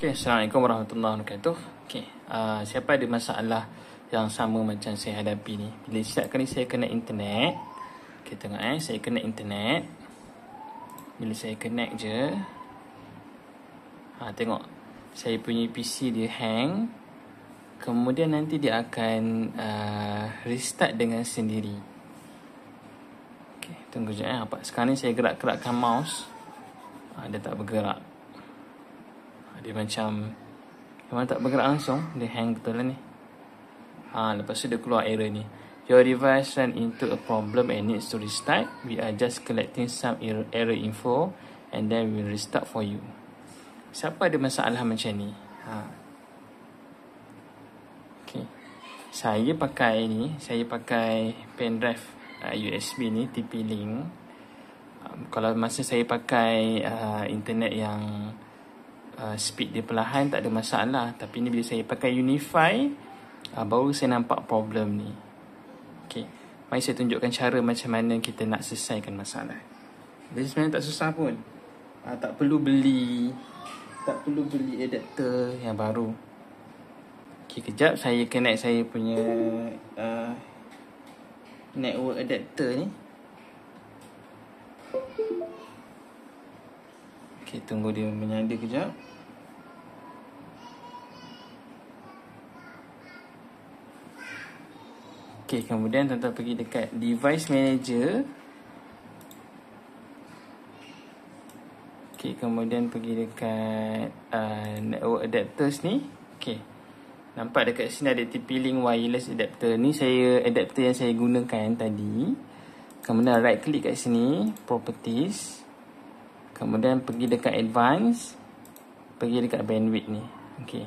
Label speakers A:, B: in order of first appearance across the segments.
A: Okay, Assalamualaikum warahmatullahi wabarakatuh. Okay, siapa ada masalah yang sama macam saya hadapi ni? Bila setiap kali saya kena internet, okay, tengok saya kena internet. Bila saya connect je, tengok saya punya PC dia hang. Kemudian nanti dia akan restart dengan sendiri. Okay, tunggu je sekarang ni saya gerak-gerakkan mouse, dia tak bergerak. Dia macam tak bergerak langsung. Dia hang betul lah ni. Lepas tu dia keluar error ni. Your device ran into a problem and needs to restart. We are just collecting some error info and then we'll restart for you. Siapa ada masalah macam ni? Okay. Saya pakai pen drive USB ni, TP-Link. Kalau masa saya pakai internet yang speed dia perlahan, tak ada masalah. Tapi ni bila saya pakai Unify, baru saya nampak problem ni. Okay, mari saya tunjukkan cara macam mana kita nak selesaikan masalah. Jadi sebenarnya tak susah pun. Tak perlu beli adapter yang baru. Okay, kejap saya connect saya punya network adapter ni. Okay, tunggu dia menyanda kejap. Okay, kemudian tuan-tuan pergi dekat device manager. Okay, kemudian pergi dekat network adapters ni. Okay, nampak dekat sini ada TP-Link wireless adapter. Ni adapter yang saya gunakan tadi. Kemudian right click kat sini, properties. Kemudian pergi dekat advance, pergi dekat bandwidth ni. Okay,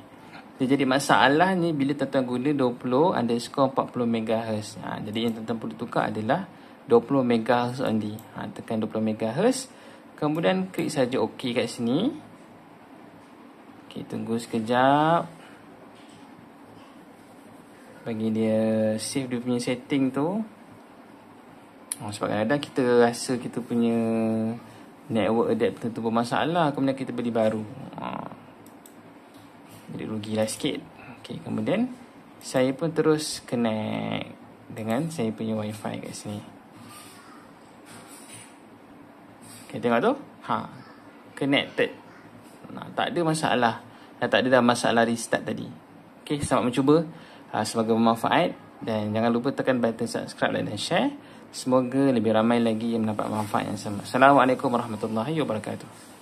A: dia jadi masalah ni bila tuan-tuan guna 20_40 MHz. Jadi yang tuan-tuan perlu tukar adalah 20 MHz only. Tekan 20 MHz. Kemudian klik saja OK kat sini. Okay, tunggu sekejap. Bagi dia save dia punya setting tu. Sebab kadang-kadang kita rasa kita punya network adapter tu bermasalah, kemudian kita beli baru. Jadi rugilah sikit. Okay, kemudian saya pun terus connect dengan saya punya wifi kat sini. Okay, tengok tu. Connected. Tak ada masalah. Tak ada dah masalah restart tadi. Okay, selamat mencuba. Semoga bermanfaat. Dan jangan lupa tekan button subscribe, like dan share. Semoga lebih ramai lagi yang mendapat manfaat yang sama. Assalamualaikum warahmatullahi wabarakatuh.